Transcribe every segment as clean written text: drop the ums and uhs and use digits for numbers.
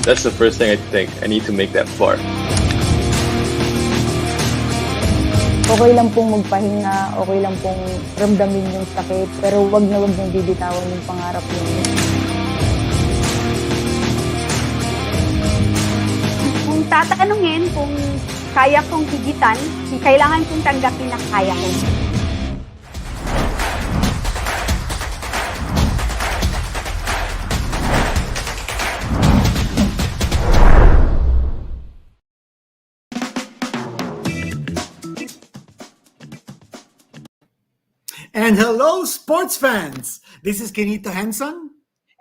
That's the first thing I think. I need to make that far. Okay lang pong magpahinga, okay lang pong ramdamin yung sakit, pero wag niyong bibitawan yung pangarap niyo. Kung tatanungin kung kaya kong higitan, kailangan kong tanggapin na kaya ko. And hello, sports fans! This is Quinito Henson.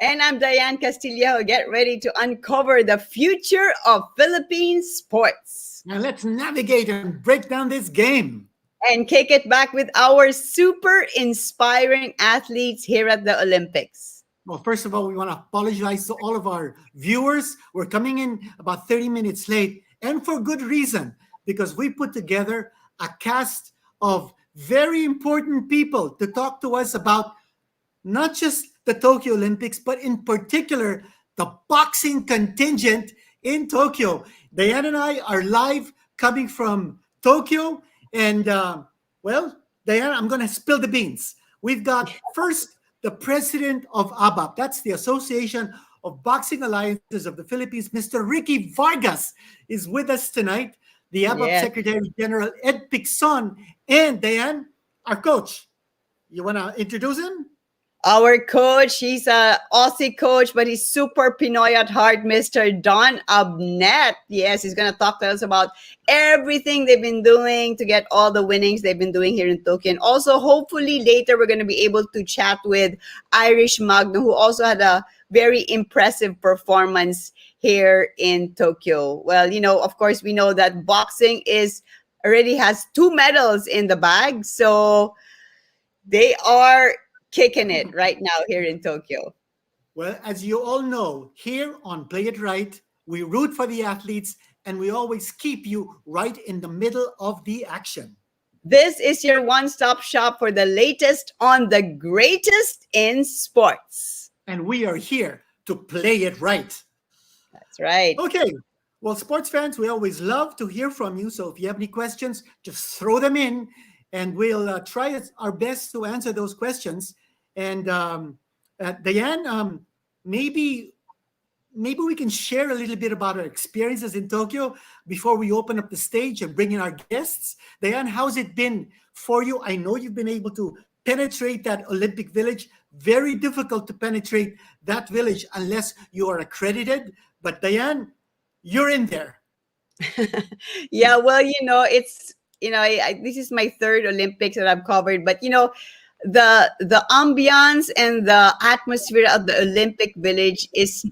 And I'm Dyan Castillejo. Get ready to uncover the future of Philippine sports. Now let's navigate and break down this game. And kick it back with our super inspiring athletes here at the Olympics. Well, first of all, we want to apologize to all of our viewers. We're coming in about 30 minutes late, and for good reason, because we put together a cast of very important people to talk to us about not just the Tokyo Olympics, but in particular, the boxing contingent in Tokyo. Dyan and I are live coming from Tokyo. And, well, Dyan, I'm going to spill the beans. We've got first the president of ABAP. That's the Association of Boxing Alliances of the Philippines. Mr. Ricky Vargas is with us tonight. The ABAP Secretary General Ed Picson, and Dyan, our coach. You want to introduce him? Our coach, he's an Aussie coach, but he's super Pinoy at heart, Mr. Don Abnet. Yes, he's going to talk to us about everything they've been doing to get all the winnings they've been doing here in Tokyo. And also, hopefully, later we're going to be able to chat with Irish Magno, who also had a very impressive performance here in Tokyo. Well, you know, of course, we know that boxing already has 2 medals in the bag. So they are kicking it right now here in Tokyo. Well, as you all know, here on Play It Right, we root for the athletes and we always keep you right in the middle of the action. This is your one-stop shop for the latest on the greatest in sports. And we are here to play it right. That's right. Okay. Well, sports fans, we always love to hear from you. So if you have any questions, just throw them in and we'll try our best to answer those questions. And Dyan, maybe we can share a little bit about our experiences in Tokyo before we open up the stage and bring in our guests. Dyan, how's it been for you? I know you've been able to penetrate that Olympic Village. Very difficult to penetrate that village unless you are accredited. But Dyan, you're in there. Yeah, well, you know, it's, you know, this is my 3rd Olympics that I've covered, but you know, the ambiance and the atmosphere of the Olympic Village is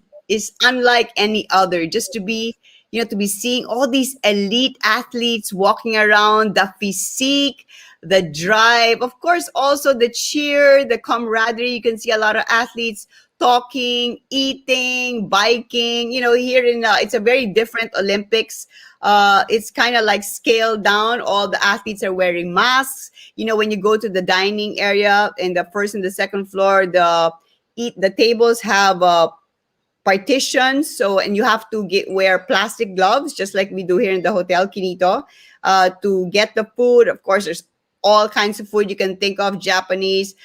unlike any other. Just to be, you know, to be seeing all these elite athletes walking around, the physique, the drive, of course, also the cheer, the camaraderie. You can see a lot of athletes talking, eating, biking. You know, here in it's a very different Olympics. It's kind of like scaled down. All the athletes are wearing masks. You know, when you go to the dining area in the 1st and the 2nd floor, the tables have partitions. So, and you have to wear plastic gloves, just like we do here in the Hotel Quinito, to get the food. Of course, there's all kinds of food you can think of: Japanese,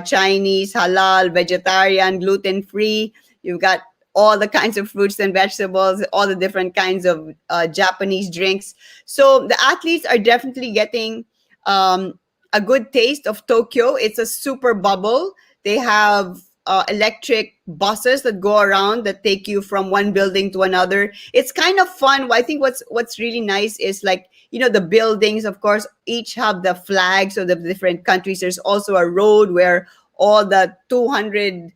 Chinese, halal, vegetarian, gluten-free. You've got all the kinds of fruits and vegetables, all the different kinds of Japanese drinks. So the athletes are definitely getting a good taste of Tokyo. It's a super bubble. They have electric buses that go around that take you from one building to another. It's kind of fun. I think what's really nice is, like, you know, the buildings, of course, each have the flags of the different countries. There's also a road where all the 200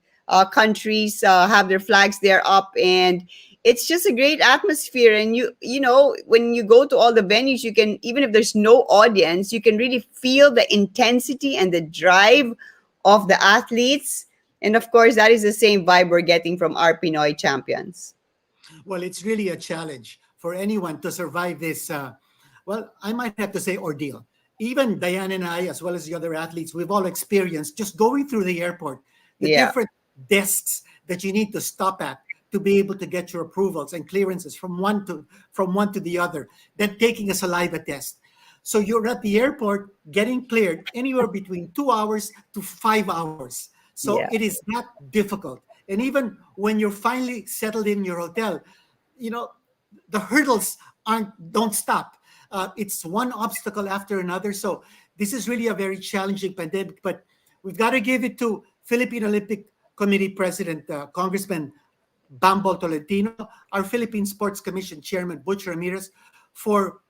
countries have their flags there up, and it's just a great atmosphere. And you know, when you go to all the venues, you can, even if there's no audience, you can really feel the intensity and the drive of the athletes. And of course, that is the same vibe we're getting from our Pinoy champions. Well, it's really a challenge for anyone to survive this, well, I might have to say ordeal. Even Dyan and I, as well as the other athletes, we've all experienced just going through the airport, the different desks that you need to stop at to be able to get your approvals and clearances from one to the other, then taking a saliva test. So you're at the airport getting cleared anywhere between 2 hours to 5 hours. So Yeah. it is not difficult. And even when you're finally settled in your hotel, you know, the hurdles don't stop. It's one obstacle after another. So this is really a very challenging pandemic, but we've got to give it to Philippine Olympic Committee President, Congressman Bambol Tolentino, our Philippine Sports Commission Chairman Butch Ramirez, for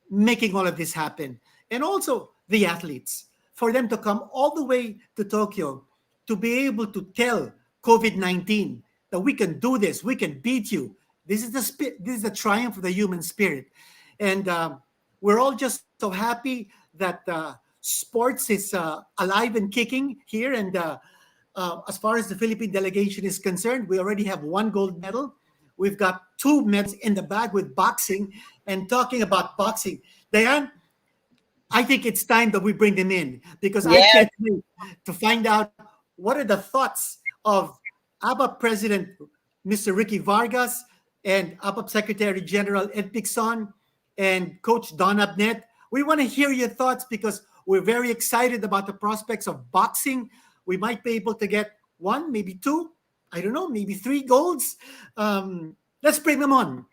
making all of this happen. And also the athletes, for them to come all the way to Tokyo to be able to tell COVID-19 that we can do this, we can beat you. This is the triumph of the human spirit. And we're all just so happy that sports is alive and kicking here. And as far as the Philippine delegation is concerned, we already have 1 gold medal. We've got 2 medals in the bag with boxing. And talking about boxing, Dyan, I think it's time that we bring them in, because I can't wait to find out what are the thoughts of ABAP President Mr. Ricky Vargas and ABAP Secretary General Ed Picson and Coach Don Abnet. We want to hear your thoughts, because we're very excited about the prospects of boxing. We might be able to get 1, maybe 2, I don't know, maybe 3 golds. Let's bring them on.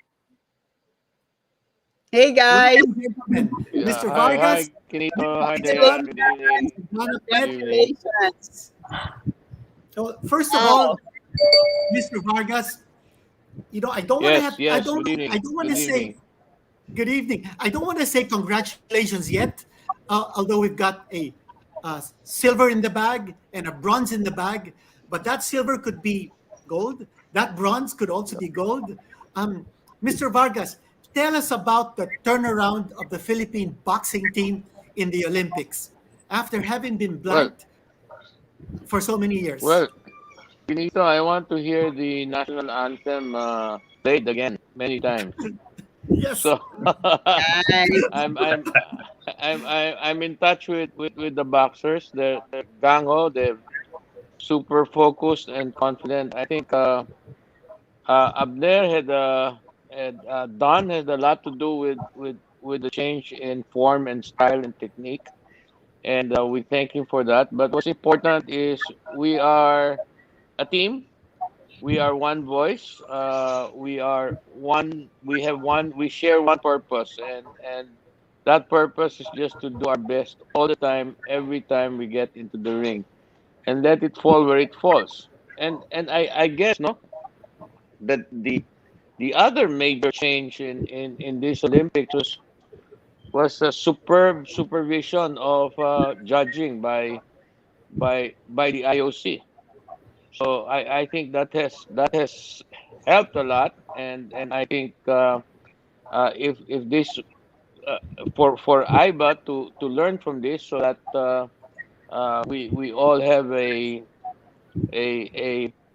Hey guys. Mr. Vargas. Hi, Quinito. Hi, Hello. Dyan. Good evening. Congratulations. So first of all, Mr. Vargas, you know, I don't want to have, Yes, I don't want to say, good evening. I don't want to say congratulations yet, although we've got a silver in the bag and a bronze in the bag, but that silver could be gold. That bronze could also be gold. Mr. Vargas, tell us about the turnaround of the Philippine boxing team in the Olympics after having been blanked for so many years. Well, Quinito, I want to hear the national anthem played again many times. Yes. So I'm in touch with the boxers. They're gang-ho. They're super focused and confident. I think Abner Don had a lot to do with the change in form and style and technique, and we thank him for that. But what's important is we are a team. We are one voice. We are one. We have one. We share one purpose, and that purpose is just to do our best all the time, every time we get into the ring, and let it fall where it falls. And I guess no, that the other major change in this Olympics was a superb supervision of judging by the IOC. So I think that has helped a lot, and I think if this for IBA to learn from this, so that we all have a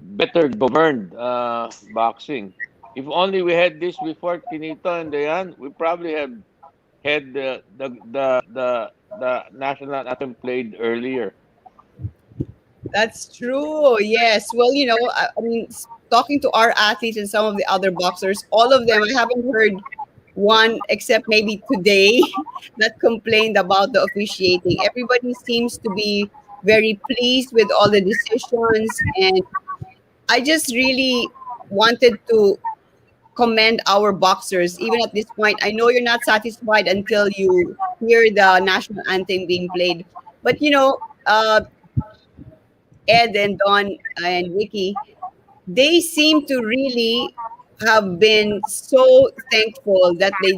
better governed boxing. If only we had this before Quinito and Dyan, we probably have had the national anthem played earlier. That's true. Yes. Well, you know, I mean, talking to our athletes and some of the other boxers, all of them, I haven't heard one except maybe today that complained about the officiating. Everybody seems to be very pleased with all the decisions. And I just really wanted to commend our boxers, even at this point. I know you're not satisfied until you hear the national anthem being played. But, you know, Ed and Don and Vicky, they seem to really have been so thankful that they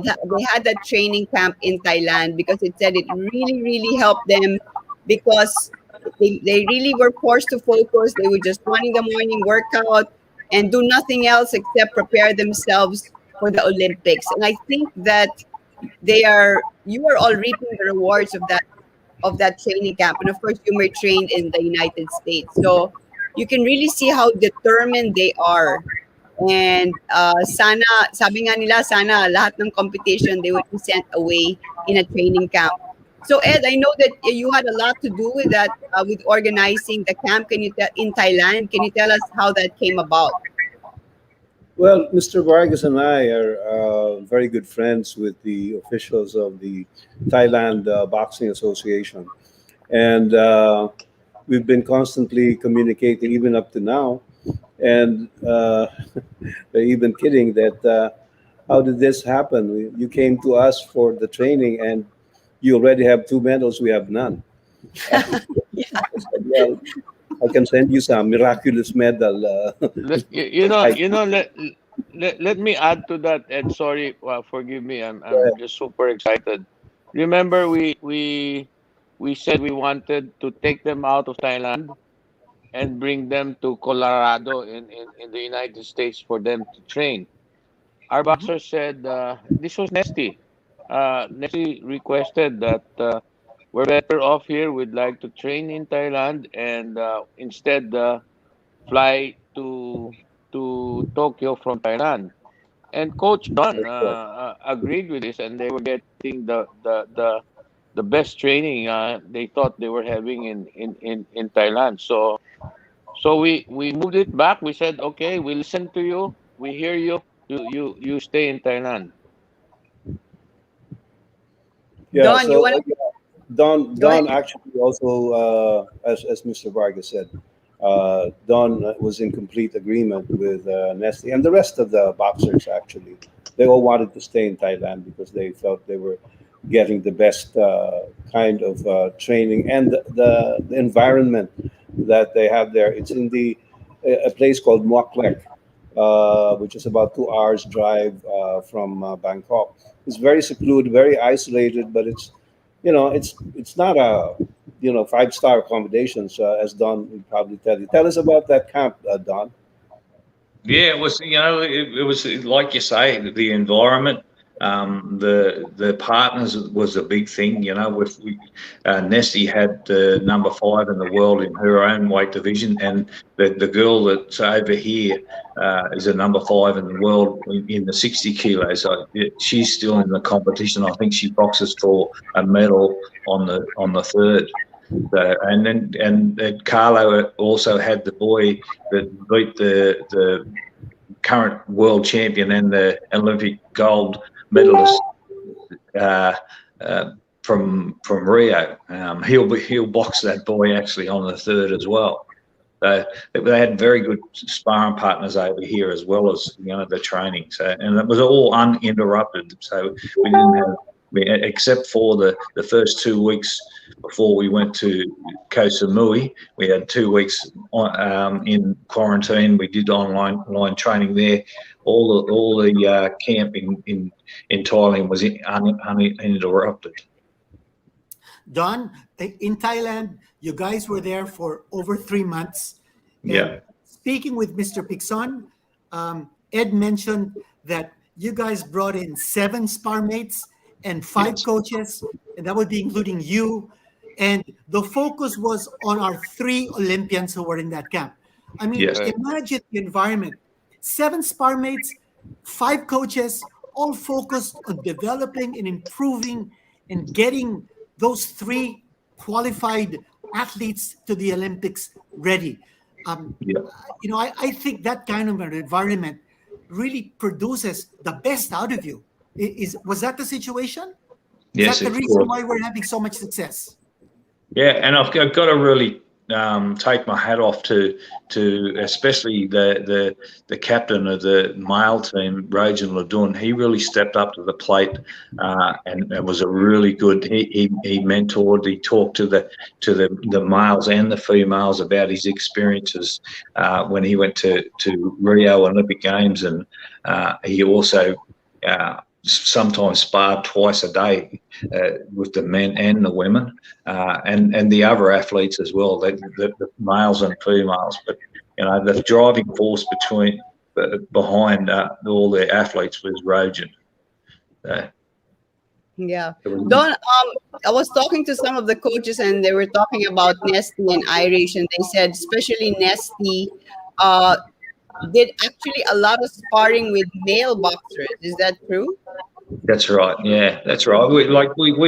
had that training camp in Thailand, because it said it really, really helped them, because they really were forced to focus. They would just run in the morning, workout, and do nothing else except prepare themselves for the Olympics. And I think that you are all reaping the rewards of that training camp. And of course, you were trained in the United States. So you can really see how determined they are. And sana, sabi nga nila, sana lahat ng competition, they would be sent away in a training camp. So Ed, I know that you had a lot to do with that, with organizing the camp. In Thailand? Can you tell us how that came about? Well, Mr. Vargas and I are very good friends with the officials of the Thailand Boxing Association, and we've been constantly communicating even up to now. And they're even kidding that how did this happen? You came to us for the training, and you already have two medals. We have none. I said, well, I can send you some miraculous medal. I, let me add to that. And sorry, forgive me. I'm just super excited. Remember, we said we wanted to take them out of Thailand and bring them to Colorado in the United States for them to train. Our Mhm. boxer said this was Nesty. Nesty requested that we're better off here. We'd like to train in Thailand and instead fly to Tokyo from Thailand. And Coach Don agreed with this, and they were getting the best training they thought they were having in Thailand. So we moved it back. We said, okay, we listen to you, we hear you. You stay in Thailand. yeah, Don, you so want to go ahead? Don actually also, as Mr. Vargas said, Don was in complete agreement with Nestle and the rest of the boxers. Actually, they all wanted to stay in Thailand because they felt they were getting the best kind of training and the environment that they have there. It's in a place called Muak Lek, which is about 2 hours drive from Bangkok. It's very secluded, very isolated, but it's not a 5-star accommodations, as Don will probably tell you. Tell us about that camp, Don. Yeah, it was, it was like you say, the environment, the partners was a big thing. With Nesty had the number 5 in the world in her own weight division, and the girl that's over here is a number 5 in the world in the 60 kilos. So she's still in the competition. I think she boxes for a medal on the third. So, and Carlo also had the boy that beat the current world champion and the Olympic gold medalist uh, from Rio. He'll box that boy actually on the third as well. So they had very good sparring partners over here as well as the training. So, and it was all uninterrupted. So we didn't have, except for the first 2 weeks before we went to Koh Samui, we had 2 weeks in quarantine. We did online training there. All the camp in Thailand was uninterrupted. Don, in Thailand, you guys were there for over 3 months. And Yeah. speaking with Mr. Pixon, Ed mentioned that you guys brought in 7 spar mates and 5 Yes. coaches, and that would be including you. And the focus was on our 3 Olympians who were in that camp. I mean, Yes. imagine the environment. 7 spar mates, 5 coaches, all focused on developing and improving and getting those 3 qualified athletes to the Olympics ready. Yeah. I think that kind of an environment really produces the best out of you. Was that the situation? Is Yes, that the of reason course. why we're having so much success? Yeah, and I've got to really take my hat off to especially the captain of the male team, Rajan Ladun. He really stepped up to the plate, and it was a really good. He mentored. He talked to the males and the females about his experiences when he went to Rio Olympic Games, and he also sometimes sparred twice a day with the men and the women, and the other athletes as well, the males and females. But the driving force behind all the athletes was Rogan. Yeah. Don, I was talking to some of the coaches and they were talking about Nesty and Irish, and they said especially Nesty did actually a lot of sparring with male boxers. Is that true? That's right. Yeah, that's right. We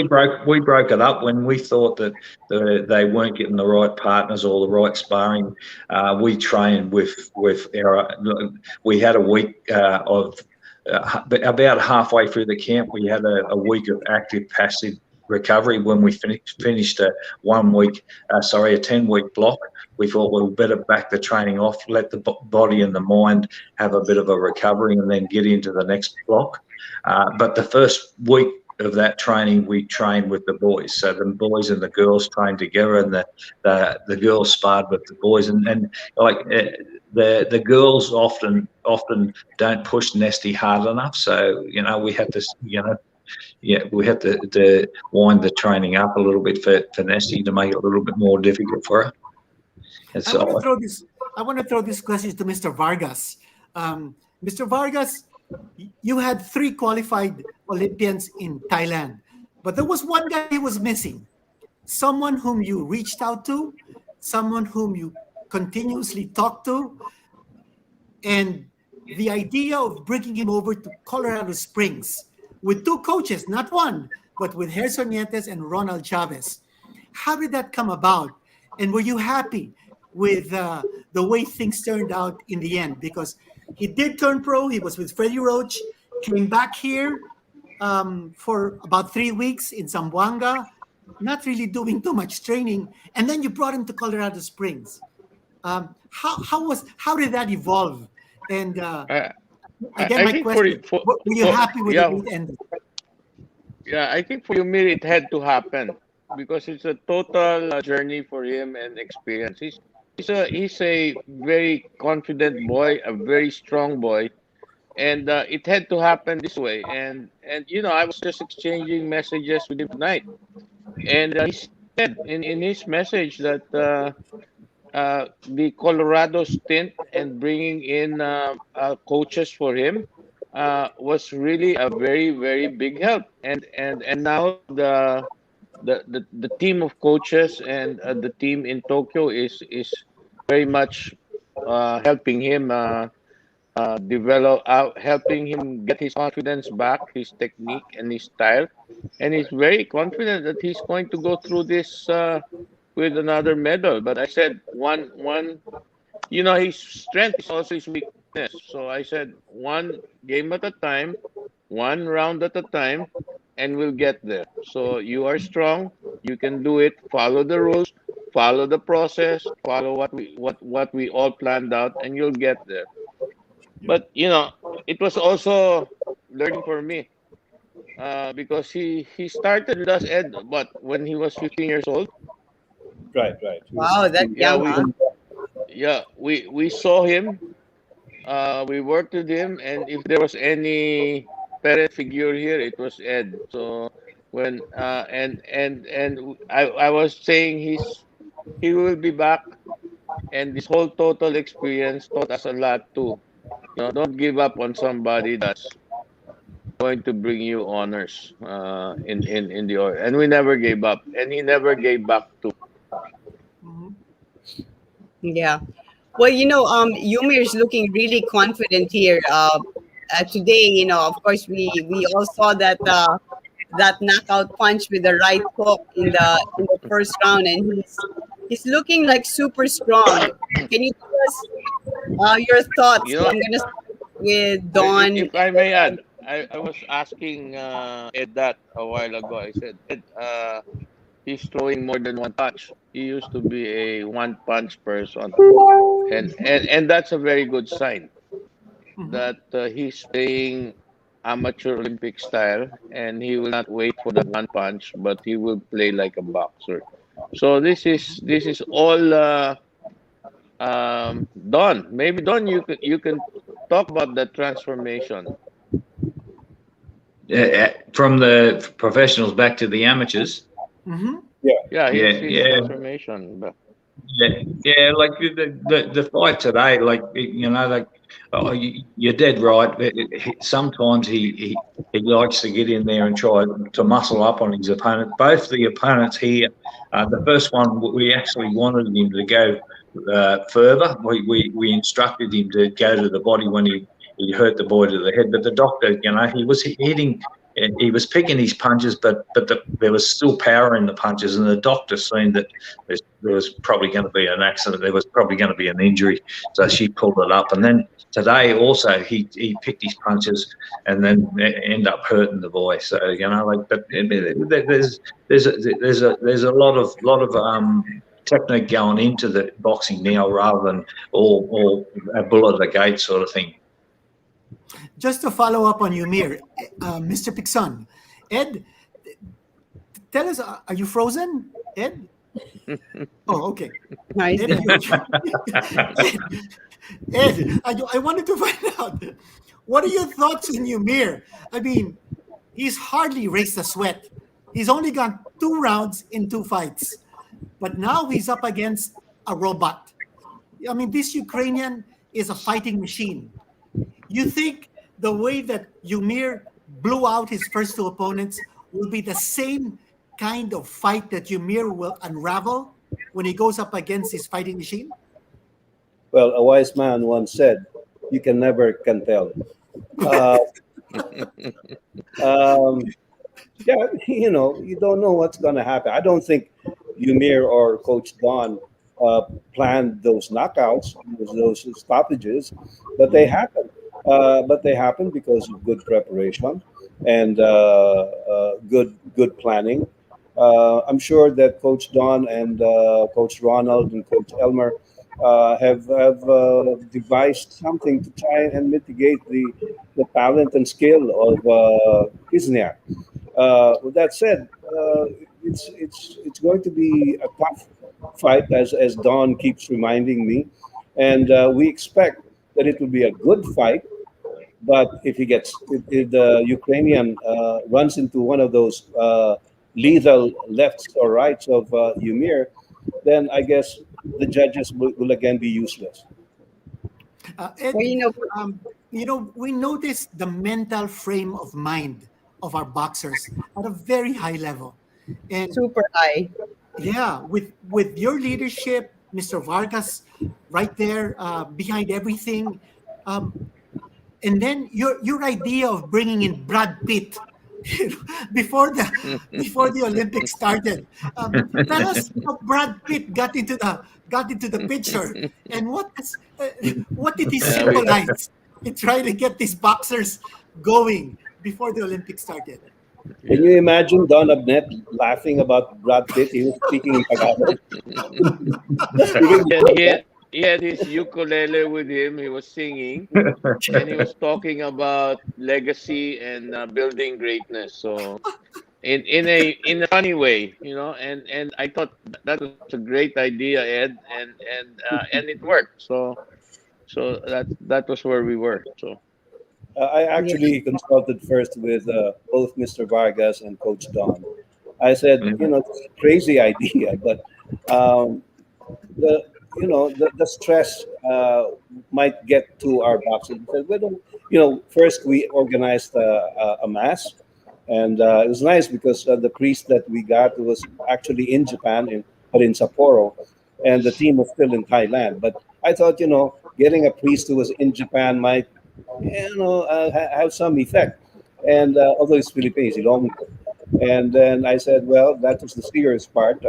broke it up when we thought that they weren't getting the right partners or the right sparring. We trained with our. We had a week of about halfway through the camp. We had a week of active passive recovery when we finished a 10-week block. We thought we better back the training off, let the body and the mind have a bit of a recovery, and then get into the next block. But the first week of that training, we trained with the boys. So the boys and the girls trained together, and the girls sparred with the boys. And like the girls often don't push Nesty hard enough. So we have to we have to wind the training up a little bit for Nesty to make it a little bit more difficult for her. I want to throw this question to Mr. Vargas. Mr. Vargas, you had 3 qualified Olympians in Thailand, but there was one guy who was missing. Someone whom you reached out to, someone whom you continuously talked to, and the idea of bringing him over to Colorado Springs with 2 coaches, not one, but with Henson and Ronald Chavez. How did that come about? And were you happy with the way things turned out in the end? Because he did turn pro. He was with Freddie Roach, came back here for about 3 weeks in Zamboanga, not really doing too much training. And then you brought him to Colorado Springs. How did that evolve? And again, my question, were you happy with the way it ended? Yeah, I think for Eumir it had to happen because it's a total journey for him and experience. He's a very confident boy, a very strong boy, and it had to happen this way. And I was just exchanging messages with him tonight, and he said in his message that the Colorado stint and bringing in coaches for him was really a very, very big help. And now the team of coaches and the team in Tokyo is very much helping him develop, helping him get his confidence back, his technique and his style, and he's very confident that he's going to go through this with another medal. But I said his strength is also his weakness. So I said one game at a time, one round at a time, and we'll get there. So you are strong, you can do it. Follow the rules, follow the process, follow what we all planned out, and you'll get there. But it was also learning for me because he started with us, Ed, but when he was 15 years old. Right. Wow, that young. We saw him. We worked with him, and if there was any parent figure here, it was Ed. So when I was saying he will be back, and this whole total experience taught us a lot too. Don't give up on somebody that's going to bring you honors in the order. And we never gave up, and he never gave back too. Yeah. Well, Eumir is looking really confident here. Today, of course, we all saw that knockout punch with the right hook in the first round, and he's looking like super strong. Can you tell us your thoughts? I'm gonna start with Don. If I may add, I was asking Ed that a while ago. I said, Ed, he's throwing more than one punch. He used to be a one-punch person, and that's a very good sign that he's playing amateur Olympic style, and he will not wait for the one punch, but he will play like a boxer. So this is all Don. Maybe Don, you can talk about that transformation. From the professionals back to the amateurs. Mm-hmm. His transformation. Yeah, like the fight today, you're dead right. Sometimes he likes to get in there and try to muscle up on his opponent. Both the opponents here, the first one we actually wanted him to go further. We instructed him to go to the body when he hurt the boy to the head, but the doctor, he was hitting he was picking his punches, but there was still power in the punches, and the doctor seen that there was probably going to be an accident. There was probably going to be an injury, so she pulled it up. And then today also he picked his punches and then end up hurting the boy. So but there's a lot of technique going into the boxing now rather than all a bullet at the gate sort of thing. Just to follow up on Eumir, Mr. Picson, Ed, tell us, are you frozen, Ed? Oh, okay. Nice. Ed, I wanted to find out, what are your thoughts on Eumir? I mean, he's hardly raised a sweat. He's only gone 2 rounds in 2 fights. But now he's up against a robot. I mean, this Ukrainian is a fighting machine. You think the way that Eumir blew out his first 2 opponents will be the same kind of fight that Eumir will unravel when he goes up against his fighting machine? Well, a wise man once said, "You can never can tell." Yeah, you don't know what's going to happen. I don't think Eumir or Coach Don planned those knockouts, those stoppages, but they happen. But they happen because of good preparation and good planning. I'm sure that Coach Don and Coach Ronald and Coach Elmer have devised something to try and mitigate the talent and skill of Kisniak. With that said, it's going to be a tough fight, as Don keeps reminding me, and we expect that it will be a good fight. But if the Ukrainian runs into one of those lethal lefts or rights of Eumir, then I guess the judges will again be useless. Ed, we notice the mental frame of mind of our boxers at a very high level, and Super high. yeah, with your leadership, Mr. Vargas, right there behind everything, and then your idea of bringing in Brad Pitt before the Olympics started. Tell us how Brad Pitt got into the picture, and what did he symbolize in trying to get these boxers going before the Olympics started? Can you imagine Don Abnet laughing about Brad Pitt? He was speaking in Tagalog. He had his ukulele with him. He was singing, and he was talking about legacy and building greatness. So, in a funny way, And I thought that was a great idea, Ed, and it worked. So that was where we were. So. I actually consulted first with both Mr. Vargas and Coach Don. I said, it's a crazy idea, but the stress might get to our boxers. Because we don't, first we organized a mass, and it was nice because the priest that we got was actually in Japan, but in Sapporo, and the team was still in Thailand. But I thought, getting a priest who was in Japan might have some effect. And although he's Filipino, he's long. And then I said, well, that was the serious part,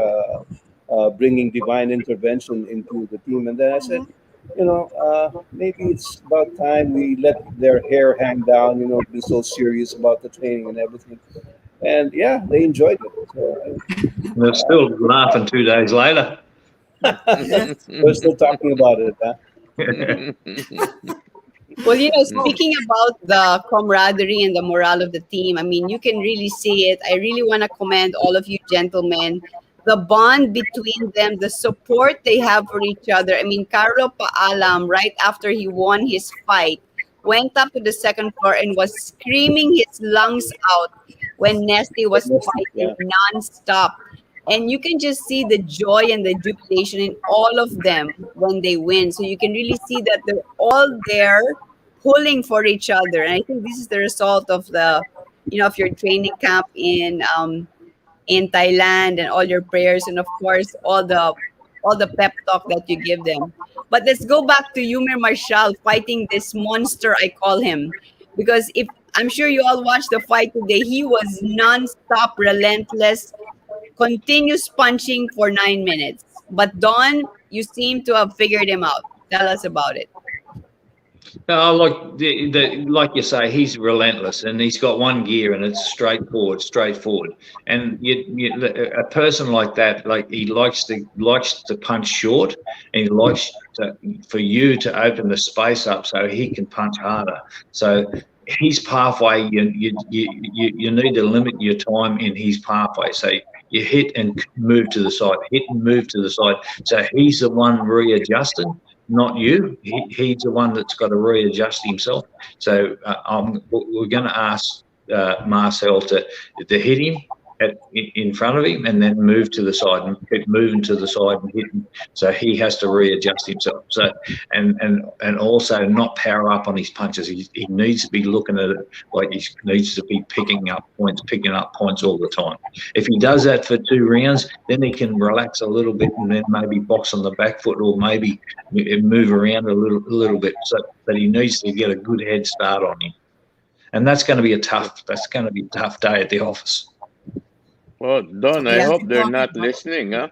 bringing divine intervention into the team. And then I said, maybe it's about time we let their hair hang down, be so serious about the training and everything. And yeah, they enjoyed it. So, they're still laughing 2 days later. We're still talking about it, huh? Well, speaking about the camaraderie and the morale of the team, I mean, you can really see it. I really want to commend all of you gentlemen. The bond between them, the support they have for each other. I mean, Carlo Paalam, right after he won his fight, went up to the second floor and was screaming his lungs out when Nesty was fighting nonstop. And you can just see the joy and the jubilation in all of them when they win. So you can really see that they're all there pulling for each other. And I think this is the result of of your training camp in Thailand and all your prayers, and of course all the pep talk that you give them. But let's go back to Eumir Marcial fighting this monster, I call him, because if I'm sure you all watched the fight today. He was non-stop, relentless, continuous punching for 9 minutes. But Don, you seem to have figured him out. Tell us about it. Like you say, he's relentless, and he's got one gear, and it's straightforward. And a person like that, like he likes to punch short, and he likes for you to open the space up so he can punch harder. So his pathway, you need to limit your time in his pathway. So you hit and move to the side, hit and move to the side. So he's the one readjusting, not you. He's the one that's got to readjust himself. So we're going to ask Marcial to hit him in front of him, and then move to the side and keep moving to the side and hitting. So he has to readjust himself. So and also not power up on his punches. He needs to be looking at it like he needs to be picking up points all the time. If he does that for 2 rounds, then he can relax a little bit and then maybe box on the back foot, or maybe move around a little bit. So that he needs to get a good head start on him. And that's going to be a tough day at the office. Well, Don, I hope they're not listening, huh?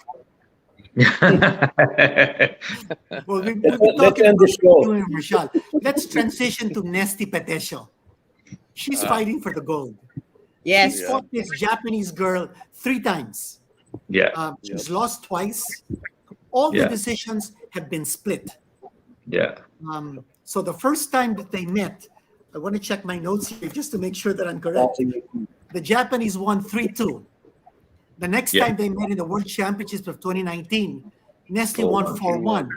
Well, we've been talking about Eumir Marcial. Let's transition to Nesty Petecio. She's fighting for the gold. Yes. She's fought this Japanese girl 3 times. Yeah. She's lost twice. All the decisions have been split. Yeah. So the first time that they met, I want to check my notes here just to make sure that I'm correct. The Japanese won 3-2. The next time they met in the World Championships of 2019, Nesty won 4-1.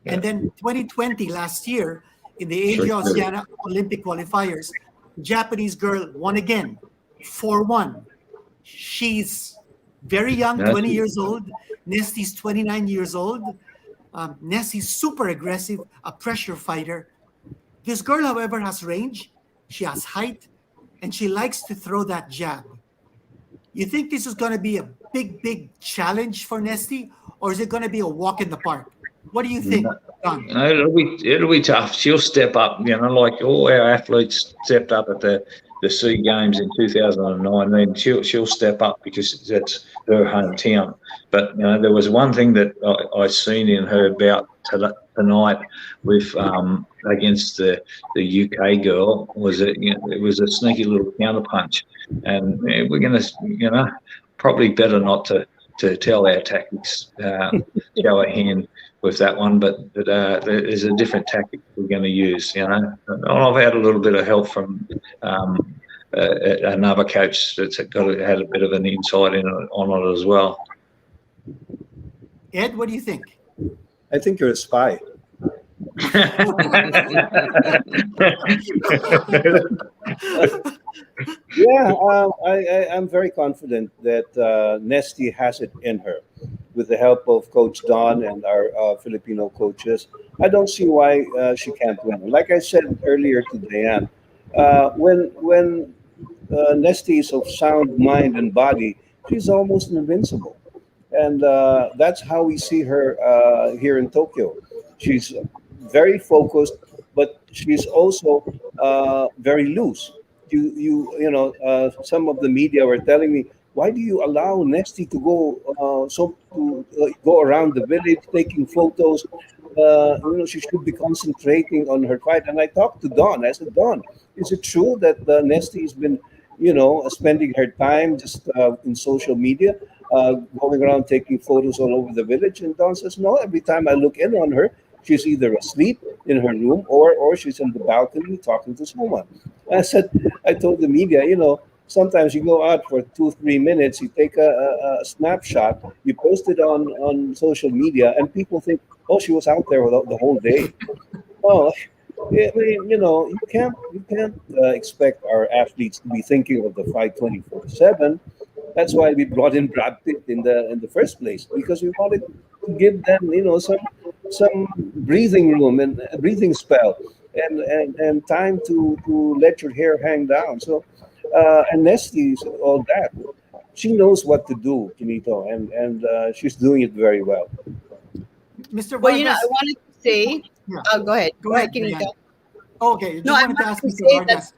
And then 2020, last year, in the Asia Oceania Olympic qualifiers, Japanese girl won again, 4-1. She's very young, 20 years old. Nesty's 29 years old. Nesty's super aggressive, a pressure fighter. This girl, however, has range. She has height, and she likes to throw that jab. You think this is going to be a big challenge for Nesty, or is it going to be a walk in the park? What do you think, Don? It'll be tough. She'll step up, like all our athletes stepped up at the SEA Games in 2019. She'll step up because that's her hometown. But there was one thing that I seen in her bout tonight with against the UK girl was that it was a sneaky little counterpunch, and we're going to probably better not to tell our tactics, show a hand with that one, but there's a different tactic we're going to use. I've had a little bit of help from another coach that's had a bit of an insight on it as well. Ed, what do you think? I think you're a spy. I'm very confident that Nesty has it in her. With the help of Coach Don and our Filipino coaches, I don't see why she can't win. Like I said earlier to Dyan, when Nesty is of sound mind and body, she's almost invincible. And that's how we see her here in Tokyo. She's very focused, but she's also very loose. Some of the media were telling me, why do you allow Nesty to go around the village taking photos? She should be concentrating on her fight. And I talked to Don. I said, Don, is it true that Nesty has been, spending her time just in social media, going around taking photos all over the village? And Don says, no, every time I look in on her, she's either asleep in her room or she's in the balcony talking to someone. I told the media, sometimes you go out for 2-3 minutes, you take a snapshot, you post it on social media, and people think, oh, she was out there the whole day. Oh, I mean, you can't expect our athletes to be thinking of the fight 24/7. That's why we brought in Brad Pitt in the first place, because we wanted to give them, some breathing room and a breathing spell and time to let your hair hang down. So, and Nesty's all that. She knows what to do, Quinito, and she's doing it very well. Mr. Well, Vargas, I wanted to say, go ahead, Quinito. Okay, No, I wanted to say that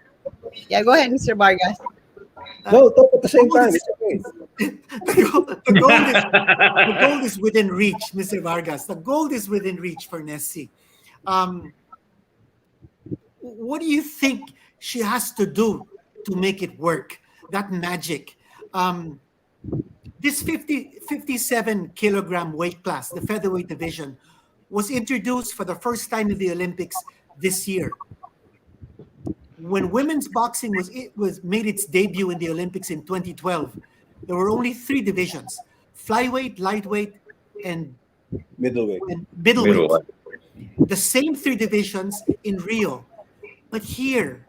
Yeah, go ahead, Mr. Vargas. No, talk at the same goal time. is- It's okay. the goal is within reach, Mr. Vargas. The goal is within reach for Nessie. What do you think she has to do to make it work? That magic. This 57 kilogram weight class, the featherweight division, was introduced for the first time in the Olympics this year. When women's boxing was made its debut in the Olympics in 2012, there were only 3 divisions: flyweight, lightweight, and Middleweight. middleweight. Middleweight. The same 3 divisions in Rio. But here,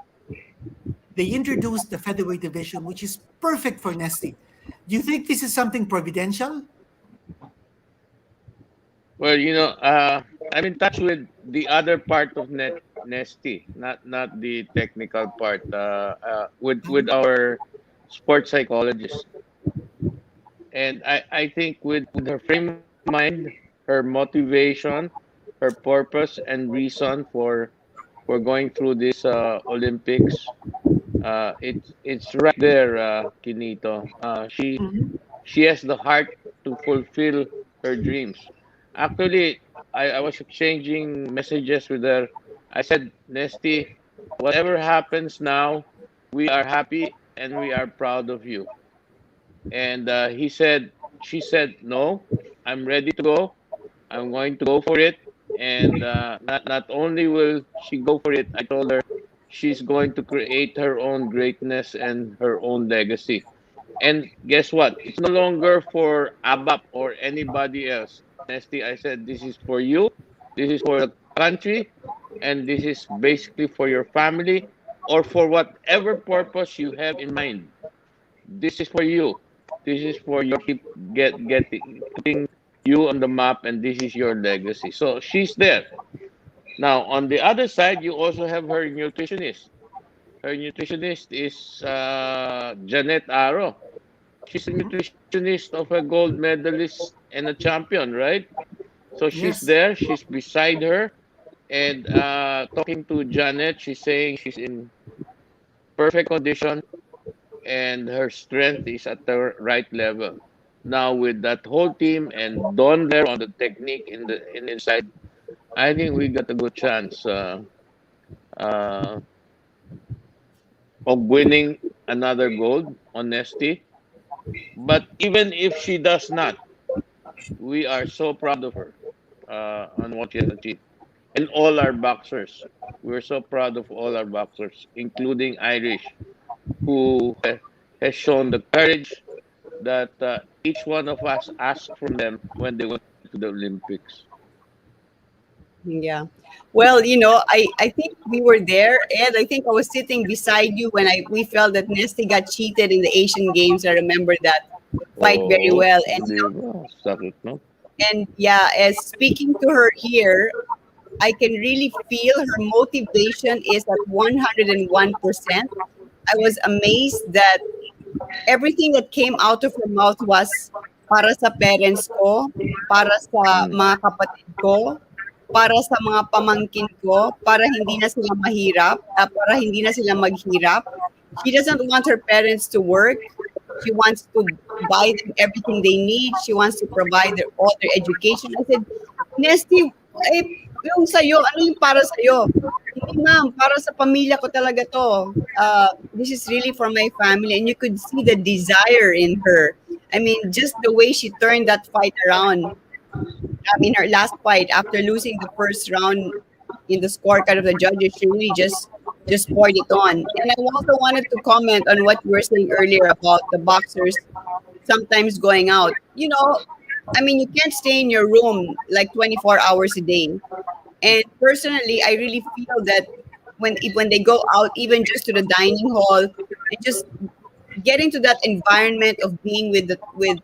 they introduced the featherweight division, which is perfect for Nesty. Do you think this is something providential? Well, I'm in touch with the other part of Nesty, not the technical part. With our sports psychologist, and I think with her frame of mind, her motivation, her purpose, and reason for going through this Olympics, it's right there, Quinito. She has the heart to fulfill her dreams. Actually, I was exchanging messages with her. I said, Nesty, whatever happens now, we are happy and we are proud of you. And she said, no, I'm ready to go. I'm going to go for it. And not only will she go for it, I told her she's going to create her own greatness and her own legacy. And guess what? It's no longer for ABAP or anybody else. Nesty, I said, this is for you, this is for the country, and this is basically for your family or for whatever purpose you have in mind. This is for you. This is for your getting you on the map, and this is your legacy. So she's there. Now, on the other side, you also have her nutritionist. Her nutritionist is Janet Aro. She's a nutritionist of a gold medalist and a champion, right? So she's Yes. there. She's beside her. And talking to Janet, she's saying she's in perfect condition and her strength is at the right level. Now with that whole team and Don there on the technique in the inside, I think we got a good chance uh, of winning another gold on Nesty. But even if she does not, we are so proud of her on what she has achieved. And all our boxers, we're so proud of all our boxers, including Irish, who has shown the courage that each one of us asked from them when they went to the Olympics. Yeah. Well, I think we were there, and I think I was sitting beside you when we felt that Nesty got cheated in the Asian Games. I remember that fight very well. Sakit, no? And yeah, as speaking to her here, I can really feel her motivation is at 101%. I was amazed that everything that came out of her mouth was para sa parents ko, para sa mga kapatid ko, para sa mga pamangkin ko, para hindi na sila mahirap, para hindi na sila maghirap. She doesn't want her parents to work. She wants to buy them everything they need. She wants to provide all their education. I said, Nesty, yung sa'yo, ano yung para sa'yo? Hindi ma'am, para sa pamilya ko talaga to. This is really for my family. And you could see the desire in her. I mean, just the way she turned that fight around. I mean, her last fight, after losing the first round in the scorecard of the judges, she really just poured it on. And I also wanted to comment on what you were saying earlier about the boxers sometimes going out. I mean, you can't stay in your room like 24 hours a day. And personally, I really feel that when they go out, even just to the dining hall, and just getting to that environment of being with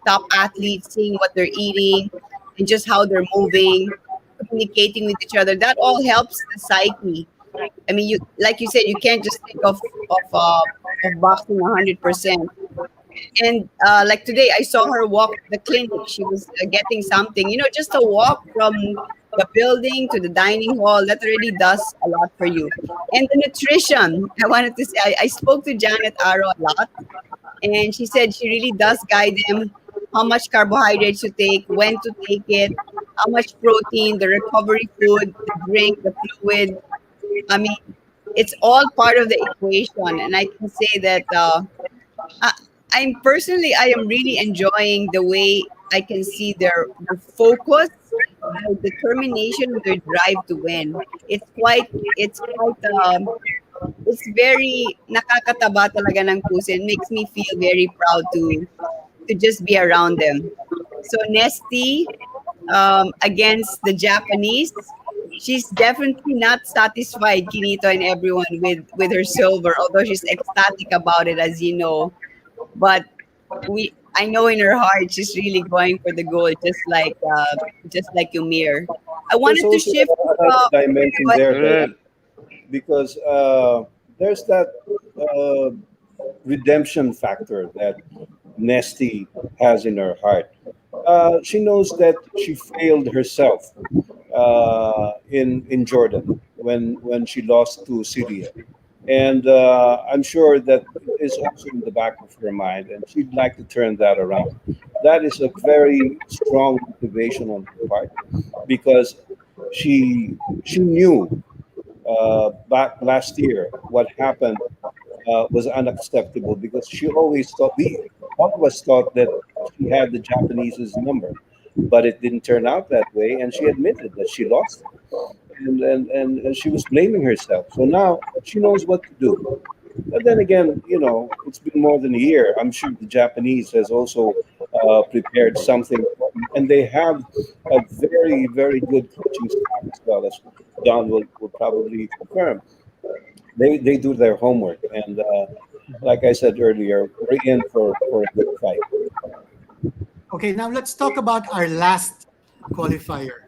top athletes, seeing what they're eating, and just how they're moving, communicating with each other, that all helps the psyche. I mean, like you said, you can't just think of boxing 100%. And like today, I saw her walk the clinic. She was getting something, just a walk from the building to the dining hall, that already does a lot for you. And the nutrition, I wanted to say, I spoke to Janet Aro a lot, and she said she really does guide them how much carbohydrates to take, when to take it, how much protein, the recovery food, the drink, the fluid. I mean, it's all part of the equation. And I can say that I, I am really enjoying the way I can see their focus, their determination, their drive to win. It's very nakakataba talaga ng puso. It makes me feel very proud to just be around them. So Nesty, against the Japanese, she's definitely not satisfied, Quinito and everyone, with her silver, although she's ecstatic about it, as you know. But I know in her heart she's really going for the goal, just like Eumir. I There's wanted to also shift. another dimension Go ahead. there, Correct. Diane, because there's that redemption factor that Nesty has in her heart. She knows that she failed herself in Jordan when she lost to Syria, and I'm sure that is also in the back of her mind, and she'd like to turn that around. That is a very strong motivation on her part because she knew back last year what happened was unacceptable because she always thought all of us thought that she had the Japanese's number, but it didn't turn out that way, and she admitted that she lost it, and she was blaming herself. So now she knows what to do. But then again, it's been more than a year. I'm sure the Japanese has also prepared something, and they have a very, very good coaching staff as well, as Don will probably confirm. They do their homework, and like I said earlier, we're in for a good fight. Okay, now let's talk about our last qualifier,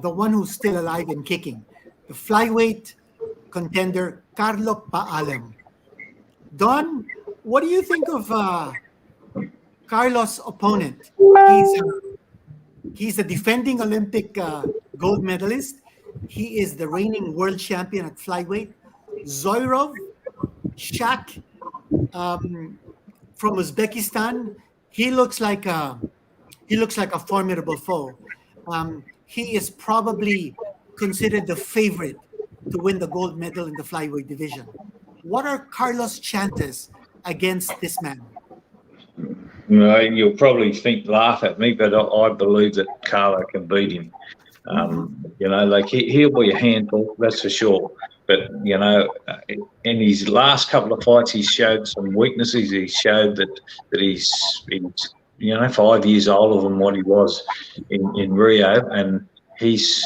the one who's still alive and kicking, the flyweight contender Carlo Paalam. Don, what do you think of Carlos' opponent? He's a defending Olympic gold medalist. He is the reigning world champion at flyweight. Zoirov Shak from Uzbekistan. He looks like a formidable foe. He is probably considered the favorite to win the gold medal in the flyweight division. What are Carlos' chances against this man? You'll probably laugh at me, but I believe that Carlo can beat him. He'll be a handful, that's for sure. But in his last couple of fights, he showed some weaknesses. He showed that he's 5 years older than what he was in Rio, and his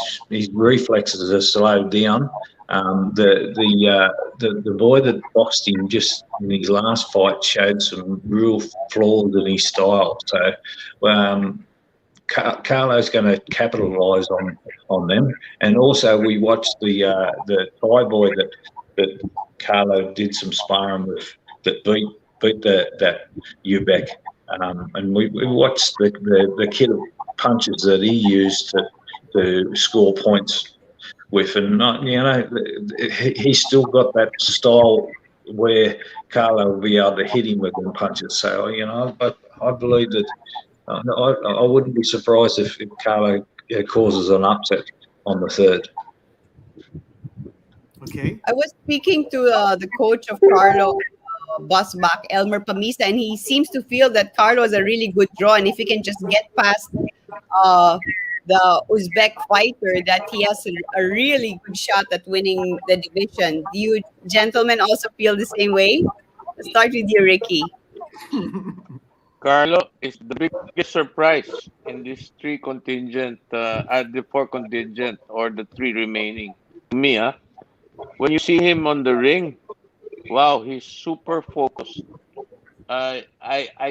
reflexes are slowed down. The boy that boxed him just in his last fight showed some real flaws in his style. So Carlo's going to capitalise on them. And also we watched the Thai boy that Carlo did some sparring with that beat that Ubek. And we watched the kit of punches that he used to score points with, and he's still got that style where Carlo will be able to hit him with them punches. So I believe that I wouldn't be surprised if Carlo causes an upset on the third. Okay. I was speaking to the coach of Carlo, Bosbach, Elmer Pamisa, and he seems to feel that Carlo is a really good draw, and if he can just get past the Uzbek fighter, that he has a really good shot at winning the division. Do you gentlemen also feel the same way? Let's start with you, Ricky. Carlo is the biggest surprise in this three contingent, the four contingent or the three remaining. To me, when you see him on the ring, wow, he's super focused. I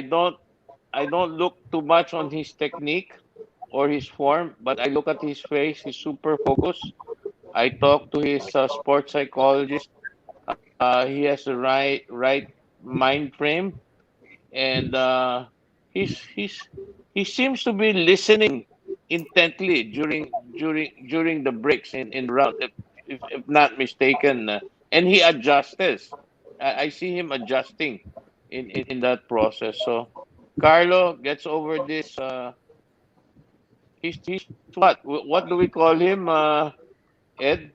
don't look too much on his technique or his form, but I look at his face. He's super focused. I talked to his sports psychologist. He has the right mind frame, and he seems to be listening intently during the breaks in round, if not mistaken, and he adjusts. I see him adjusting in that process. So Carlo gets over this. He's what? What do we call him, Ed?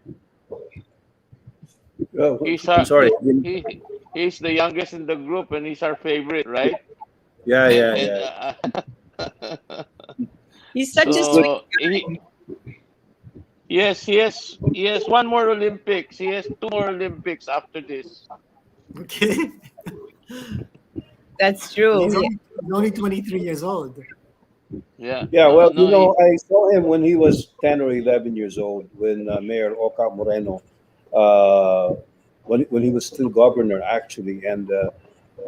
He's I'm sorry. he's the youngest in the group, and he's our favorite, right? Yeah, yeah, And yeah. He's such a He's sweet. good. yes, he has one more Olympics. He has two more Olympics after this. Okay. That's true. He's Yeah. only 23 years old. Yeah. Yeah, No, well, no. I saw him when he was 10 or 11 years old, when Mayor Oca Moreno, uh, when he was still governor, actually. And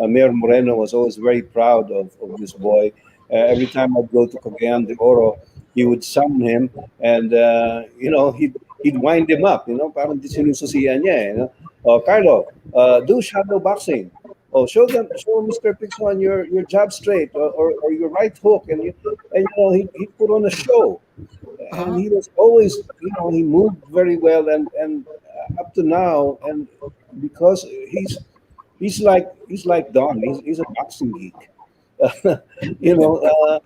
Mayor Moreno was always very proud of this boy. Every time I'd go to Cagayan de Oro, he would summon him, and he'd wind him up, parang sinususiyan niya, Oh, Carlo, do shadow boxing. Oh, show Mr. Pixon your jab straight, or your right hook, and he put on a show, and he was always, he moved very well, and up to now, and because he's like Don, he's a boxing geek. you know, uh,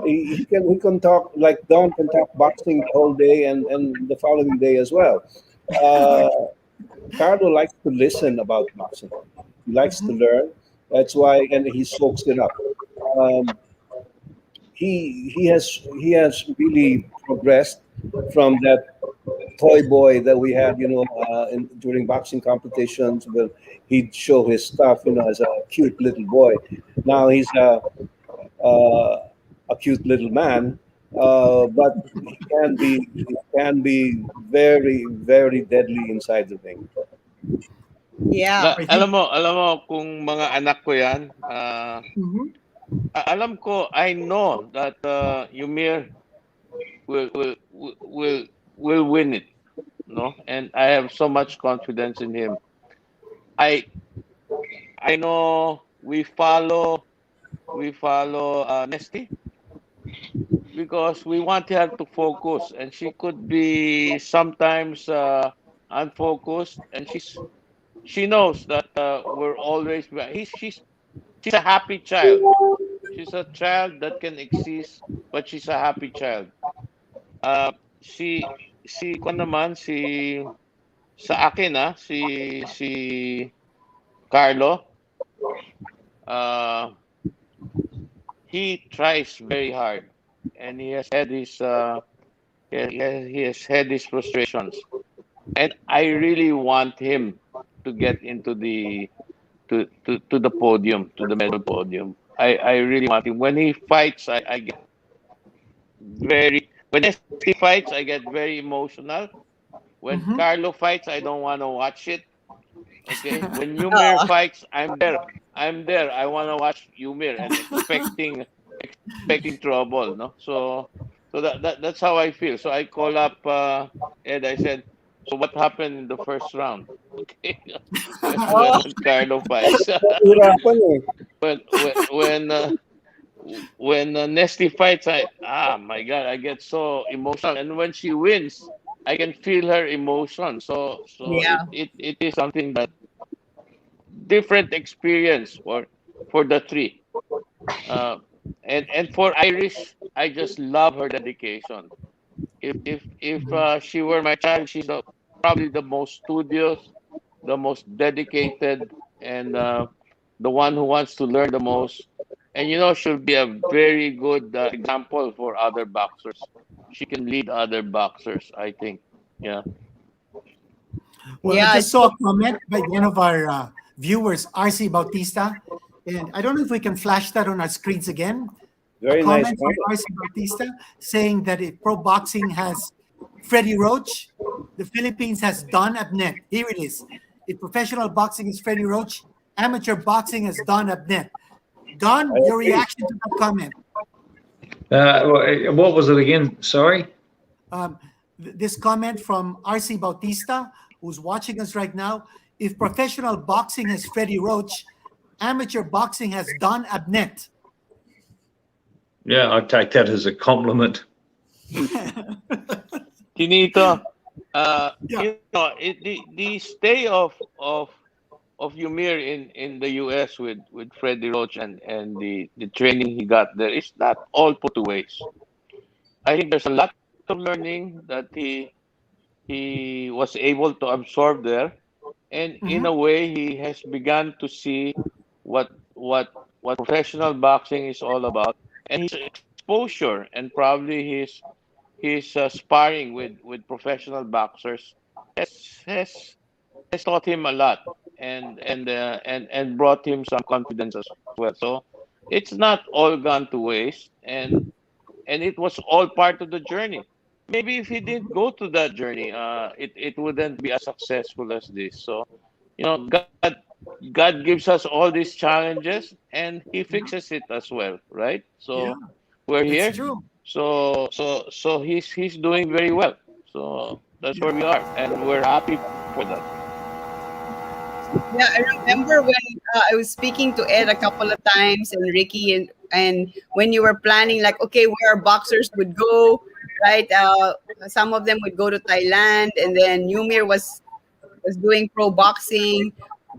he can talk like Don can talk boxing the whole day and the following day as well. Uh, Carlo likes to listen about boxing. He likes to learn. That's why, and he soaks it up. Um, he has really progressed from that toy boy that we had, during boxing competitions. Well, he'd show his stuff, as a cute little boy. Now he's a cute little man, but he can be very, very deadly inside the ring. Yeah. Alam mo kung mga anak ko 'yan, alam ko, I know that Eumir will will will will win it, no? And I have so much confidence in him. I I know we follow Nesty because we want her to focus, and she could be sometimes unfocused, and she knows that we're always she's a happy child. She's a child that can exist, but she's a happy child. Uh, si kung naman sa akin si Carlo, uh, he tries very hard, and he has had his frustrations, and I really want him to get into to the podium, to the medal podium. I really want him. When he fights, I get when Nesty fights, I get very emotional. When Carlo fights, I don't want to watch it. Okay. When Eumir fights, I'm there. I'm there. I want to watch Eumir and expecting trouble. No. So that's how I feel. So I call up Ed. I said, so what happened in the first round? Okay. When Carlo fights. Nahihirapan eh. when Nesty fights, my God, I get so emotional, and when she wins, I can feel her emotion. So Yeah. it is something that different experience for the three. Uh, and for Irish, I just love her dedication. If she were my child, she's probably the most studious, the most dedicated, and the one who wants to learn the most. And she'll be a very good example for other boxers. She can lead other boxers, I think. Yeah. Well, Yeah, I just saw a comment by one of our viewers, RC Bautista, and I don't know if we can flash that on our screens again. Very A nice comment from comment. RC Bautista saying that if pro boxing has Freddie Roach, the Philippines has Don Abnet. Here it is. If professional boxing is Freddie Roach, amateur boxing has Don Abnet. Don, I your agree. reaction to that comment? What was it again? Sorry. This comment from RC Bautista, who's watching us right now. If professional boxing has Freddie Roach, amateur boxing has Don Abnet. Yeah, I take that as a compliment. Quinito, Yeah. the stay of Eumir in the U.S. with Freddie Roach and the training he got there is not all put to waste. I think there's a lot of learning that he was able to absorb there, and in Mhm. a way, he has begun to see what what what professional boxing is all about, and his exposure and probably his sparring with professional boxers has has taught him a lot and brought him some confidence as well. So it's not all gone to waste, and it was all part of the journey. Maybe if he didn't go to that journey, it wouldn't be as successful as this. So, God gives us all these challenges, and He fixes it as well, right? Yeah, So we're that's here. true. So he's doing very well. So that's where Yeah. we are, and we're happy for that. Yeah, I remember when I was speaking to Ed a couple of times and Ricky and when you were planning like okay where our boxers would go, right? Some of them would go to Thailand, and then Eumir was doing pro boxing.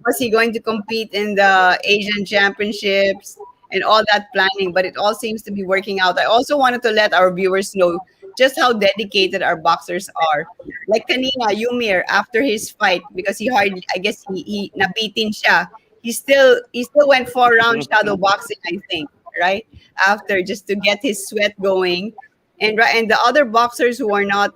Was he going to compete in the Asian Championships and all that planning? But it all seems to be working out. I also wanted to let our viewers know just how dedicated our boxers are. Like kanina, Eumir, after his fight, because he hardly, I guess he nabitin siya. He still went 4 round shadow boxing, I think, right? After just to get his sweat going. And the other boxers who are not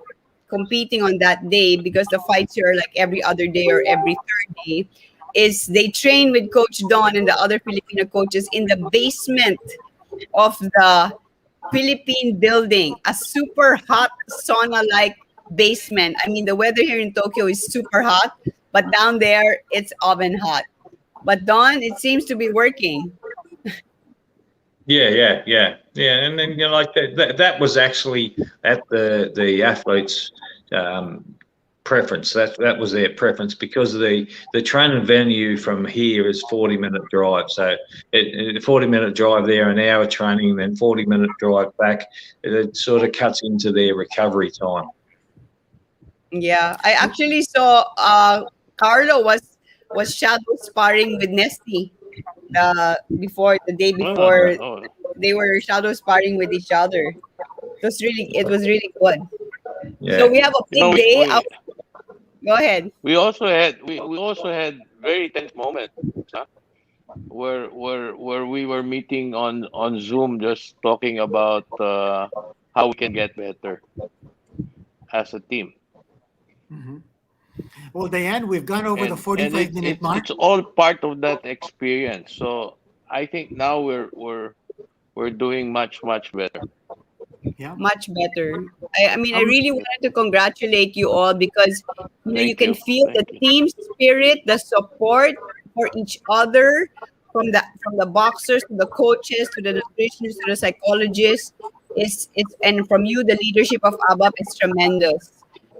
competing on that day because the fights are like every other day or every third day is they train with Coach Don and the other Filipino coaches in the basement of the Philippine building, a super hot sauna like basement. I mean, the weather here in Tokyo is super hot, but down there it's oven hot. But Don, it seems to be working. Yeah. And then like that was actually at the athletes' um, preference. That was their preference because the training venue from here is 40-minute drive. So 40-minute drive there, an hour training, then 40-minute drive back. It sort of cuts into their recovery time. Yeah, I actually saw Carlo was shadow sparring with Nesty before the day before Oh, they were shadow sparring with each other. It was really good. So Yeah. we have a you know, big we, day. we Go ahead. we also had very tense moments, huh? Where we were meeting on Zoom, just talking about how we can get better as a team. Mhm. Well, Diane, we've gone over the And 45-minute mark. it's all part of that experience. So I think now we're doing much better. Yeah. Much better. I mean, I Um, really wanted to congratulate you all because you Thank can you, feel the thank you. team spirit, the support for each other, from the boxers to the coaches to the nutritionists to the psychologists. It's and from you, the leadership of ABAP is tremendous.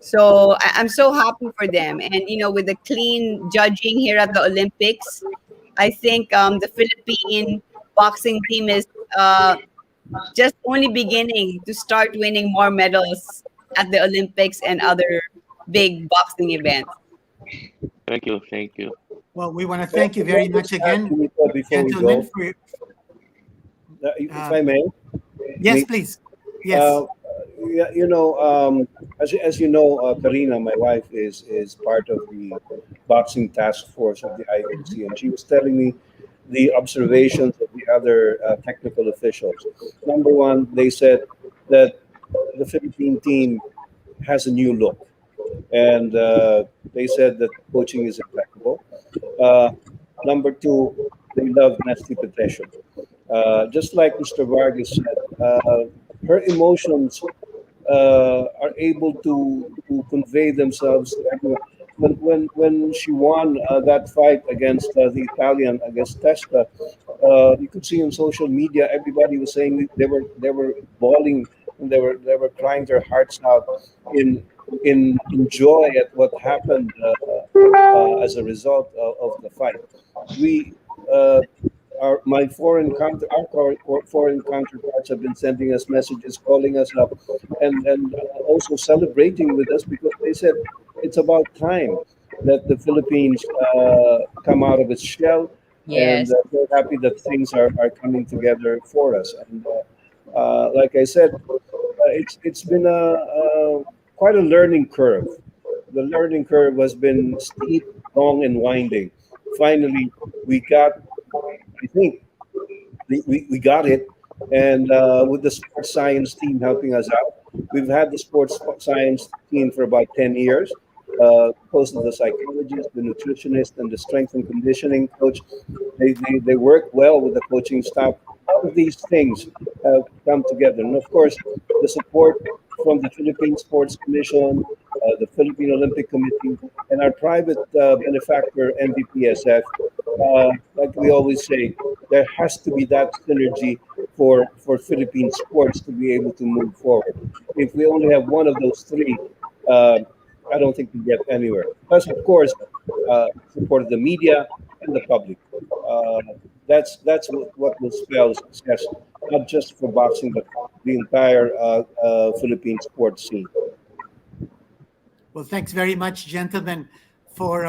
So I'm so happy for them, and with the clean judging here at the Olympics, I think the Philippine boxing team is just only beginning to start winning more medals at the Olympics and other big boxing events. Thank you. Well, we want to Well, thank you can I very much just add, again, Quinito, before we gentlemen, go, for if uh, I may, yes, me, please. Yes. uh, yeah, as you know, Karina, my wife, is part of the boxing task force of the Mhm. IOC, and she was telling me the observations of the other technical officials. Number one, they said that the Philippine team has a new look, and they said that coaching is impeccable. Uh, Number two, they love Nesty Petecio. Just like Mr. Vargas said, her emotions are able to convey themselves to everyone. When she won that fight against the Italian against Testa, you could see on social media everybody was saying they were bawling and they were crying their hearts out in in joy at what happened as a result of the fight. We uh, my foreign counter our foreign counterparts have been sending us messages, calling us up, and also celebrating with us because they said it's about time that the Philippines come out of its shell, and Yes. they're happy that things are coming together for us. And like I said, it's been a quite a learning curve. The learning curve has been steep, long, and winding. Finally, we got, I think, we got it. And with the sports science team helping us out, we've had the sports science team for about 10 years. Most of the psychologists, the nutritionist, and the strength and conditioning coach, they work well with the coaching staff. All of these things have come together. And of course, the support from the Philippine Sports Commission, the Philippine Olympic Committee, and our private benefactor, MVPSF. Like we always say, there has to be that synergy for Philippine sports to be able to move forward. If we only have one of those three, uh, I don't think we get anywhere. Plus, of course, support of the media and the public. Uh, that's what will spell success, not just for boxing, but the entire Philippine sports scene. Well, thanks very much, gentlemen, for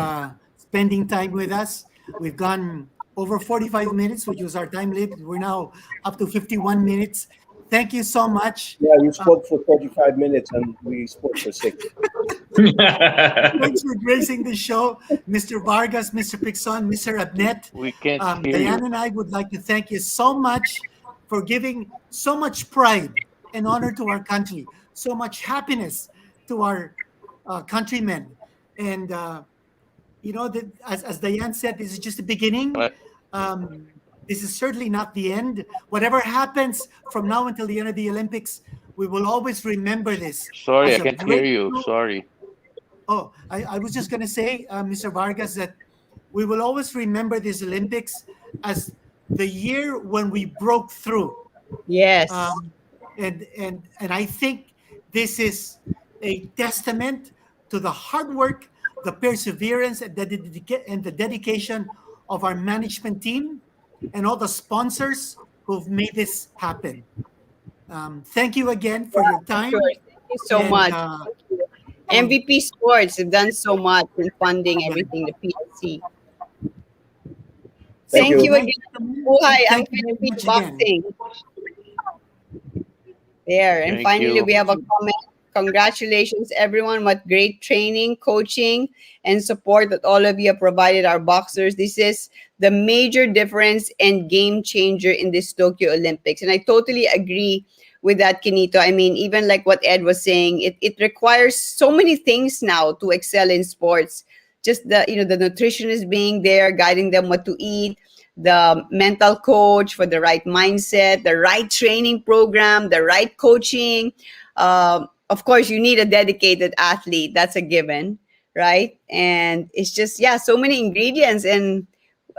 spending time with us. We've gone over 45 minutes, which was our time limit. We're now up to 51 minutes. Thank you so much. Yeah, you spoke for 45 minutes and we spoke for 6. Thanks for gracing the show, Mr. Vargas, Mr. Pixon, Mr. Abnet. We can't hear Dyan you. and I would like to thank you so much for giving so much pride and honor to our country, so much happiness to our countrymen. And, that, as Dyan said, this is just the beginning. Right. This is certainly not the end. Whatever happens from now until the end of the Olympics, we will always remember this. Sorry, as I a can't hear you. breakthrough. Sorry. Oh, I was just going to say, Mr. Vargas, that we will always remember this Olympics as the year when we broke through. Yes. And I think this is a testament to the hard work, the perseverance, and the dedication of our management team and all the sponsors who've made this happen. Thank you again for your time. Sure. Thank you so And, much. MVP Sports have done so much in funding everything, the PSC. Thank you again. Buhay ang Thank you very Philippine much again. boxing. There. And Thank finally, you. we have a comment. Congratulations, everyone. What great training, coaching, and support that all of you have provided our boxers. This is the major difference and game changer in this Tokyo Olympics. And I totally agree with that, Quinito. I mean, even like what Ed was saying, it requires so many things now to excel in sports. Just the nutritionist being there, guiding them what to eat, the mental coach for the right mindset, the right training program, the right coaching. Of course, you need a dedicated athlete. That's a given, right? And it's just, so many ingredients. And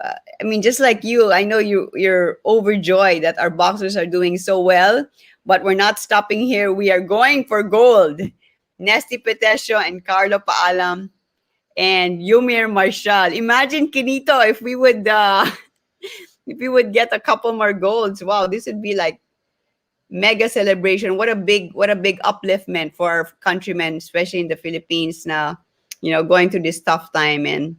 I mean, just like you, I know you're overjoyed that our boxers are doing so well, but we're not stopping here. We are going for gold. Nesty Petecio and Carlo Paalam and Eumir Marcial. Imagine, Quinito, if we would get a couple more golds. Wow, this would be like mega celebration. What a big upliftment for our countrymen, especially in the Philippines now, going through this tough time. And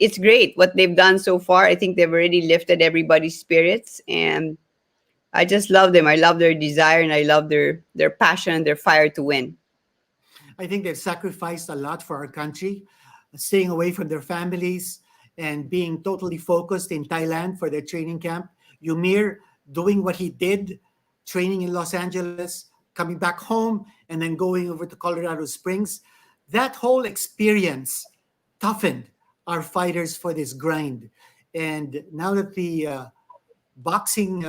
it's great what they've done so far. I think they've already lifted everybody's spirits, and I just love them. I love their desire, and I love their passion and their fire to win. I think they've sacrificed a lot for our country, staying away from their families and being totally focused in Thailand for their training camp. Eumir doing what he did, training in Los Angeles, coming back home, and then going over to Colorado Springs. That whole experience toughened our fighters for this grind. And now that the boxing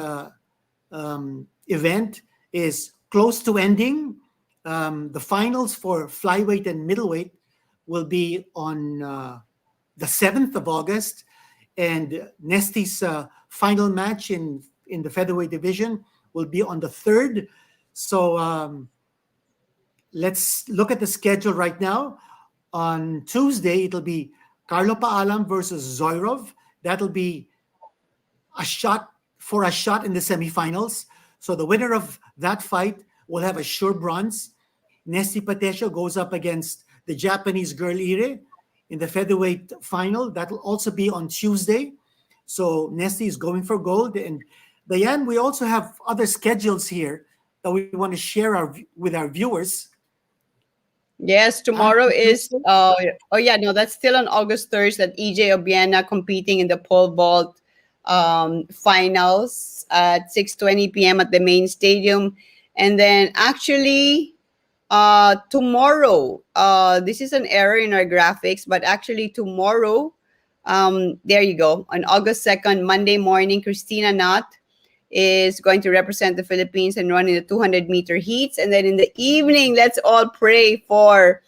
event is close to ending, the finals for flyweight and middleweight will be on the 7th of August, and Nesty's final match in the featherweight division will be on the 3rd. So let's look at the schedule right now. On Tuesday, it'll be Carlo Paalam versus Zoirov. That'll be a shot in the semifinals. So the winner of that fight will have a sure bronze. Nesty Petecio goes up against the Japanese girl Ire in the featherweight final. That will also be on Tuesday. So Nesty is going for gold. And Dyan, we also have other schedules here that we want to share with our viewers. Yes, tomorrow is that's still on August 3rd that EJ Obiena competing in the pole vault finals at 6:20 p.m. at the main stadium. And then actually tomorrow, this is an error in our graphics, but actually tomorrow, there you go, on August 2nd, Monday morning, Christina Knott is going to represent the Philippines and run in the 200-meter heats. And then in the evening, let's all pray for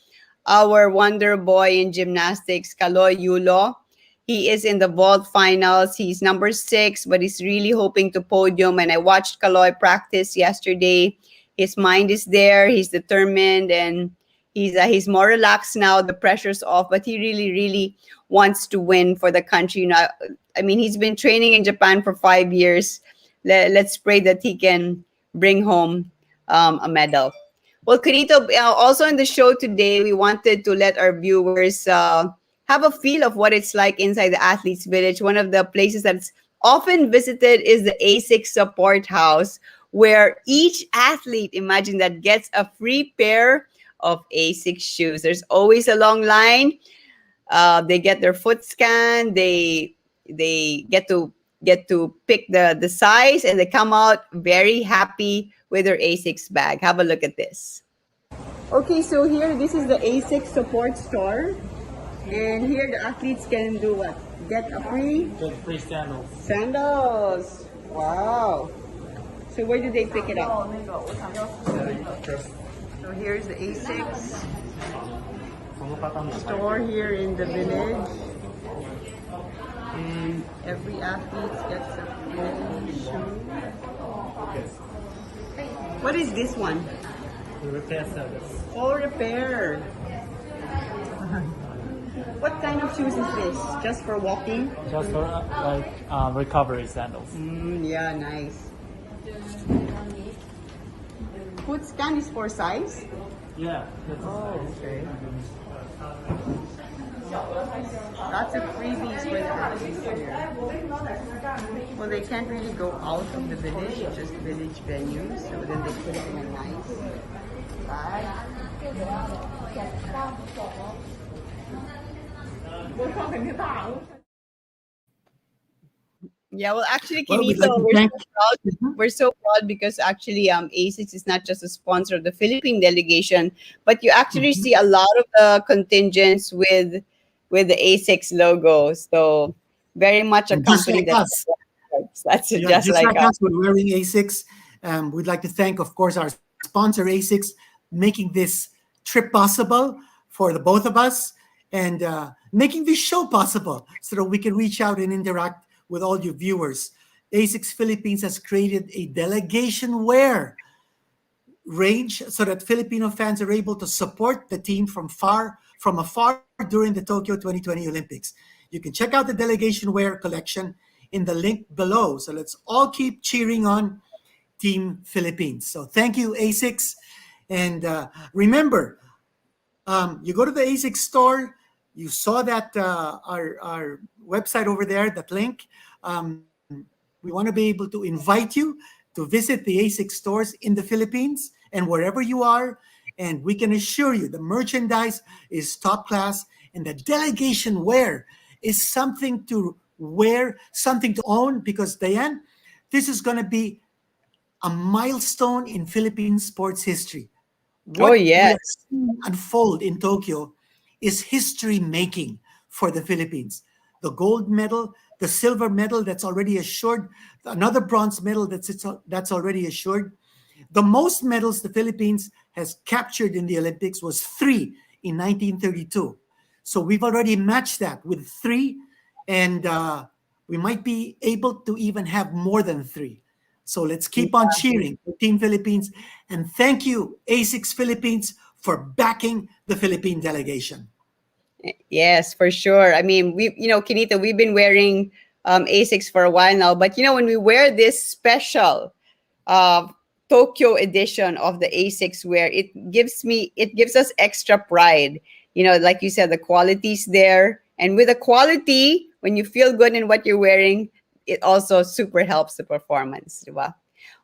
our wonder boy in gymnastics, Carlo Yulo. He is in the vault finals. He's number 6, but he's really hoping to podium. And I watched Kaloy practice yesterday. His mind is there. He's determined, and he's more relaxed now. The pressure's off, but he really, really wants to win for the country. You know, I mean, he's been training in Japan for 5 years. Let's pray that he can bring home a medal. Well, Quinito, also in the show today, we wanted to let our viewers have a feel of what it's like inside the Athletes Village. One of the places that's often visited is the Asics Support House, where each athlete, imagine that, gets a free pair of Asics shoes. There's always a long line. They get their foot scanned. They get to pick the size, and they come out very happy with their Asics bag. Have a look at this. Okay, so here, this is the Asics support store. And here the athletes can do what? Get free sandals. Sandals. Wow. So where do they pick it up? So here's the Asics store here in the village. And every athlete gets a free shoe. What is this one? The repair service. Oh, repair. What kind of shoes is this? Just for walking? Just for recovery sandals. Yeah, nice. Foot scan is for size? Yeah. Okay. Lots of freebies for the athletes here. Well, they can't really go out of the village, it's just village venues, so then they put it in a nice bag. Yeah, well, actually, Quinito, we're so proud because actually, Asics is not just a sponsor of the Philippine delegation, but you actually see a lot of the contingents with the Asics logo. So very much a company that's just like us. We're wearing Asics. We'd like to thank, of course, our sponsor Asics, making this trip possible for the both of us, and making this show possible so that we can reach out and interact with all you viewers. Asics Philippines has created a delegation wear range so that Filipino fans are able to support the team from afar during the Tokyo 2020 Olympics. You can check out the delegation wear collection in the link below. So let's all keep cheering on Team Philippines. So thank you, Asics. And remember, you go to the Asics store, you saw that our website over there, that link. We want to be able to invite you to visit the Asics stores in the Philippines and wherever you are. And we can assure you the merchandise is top class, and the delegation wear is something to wear, something to own, because Dyan, this is going to be a milestone in Philippine sports history. What we have seen unfold in Tokyo is history making for the Philippines. The gold medal, the silver medal that's already assured, another bronze medal that's already assured. The most medals the Philippines has captured in the Olympics was 3 in 1932. So we've already matched that with 3, and we might be able to even have more than 3. So let's keep on cheering for Team Philippines. And thank you, Asics Philippines, for backing the Philippine delegation. Yes, for sure. I mean, Quinito, we've been wearing Asics for a while now, but when we wear this special Tokyo edition of the Asics wear, it gives us extra pride. Like you said, the quality's there, and with the quality, when you feel good in what you're wearing, it also super helps the performance, diba?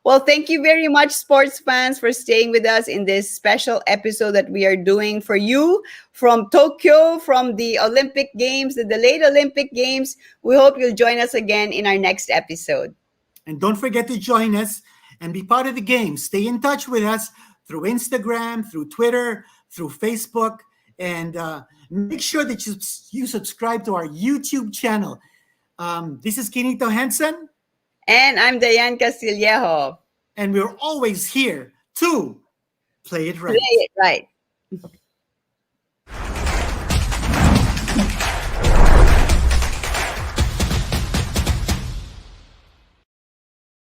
Well, thank you very much, sports fans, for staying with us in this special episode that we are doing for you from Tokyo, from the Olympic Games, the delayed Olympic Games. We hope you'll join us again in our next episode. And don't forget to join us and be part of the game. Stay in touch with us through Instagram, through Twitter, through Facebook, and make sure that you subscribe to our YouTube channel. This is Quinito Henson. And I'm Dyan Castillejo. And we're always here to play it right. Play it right.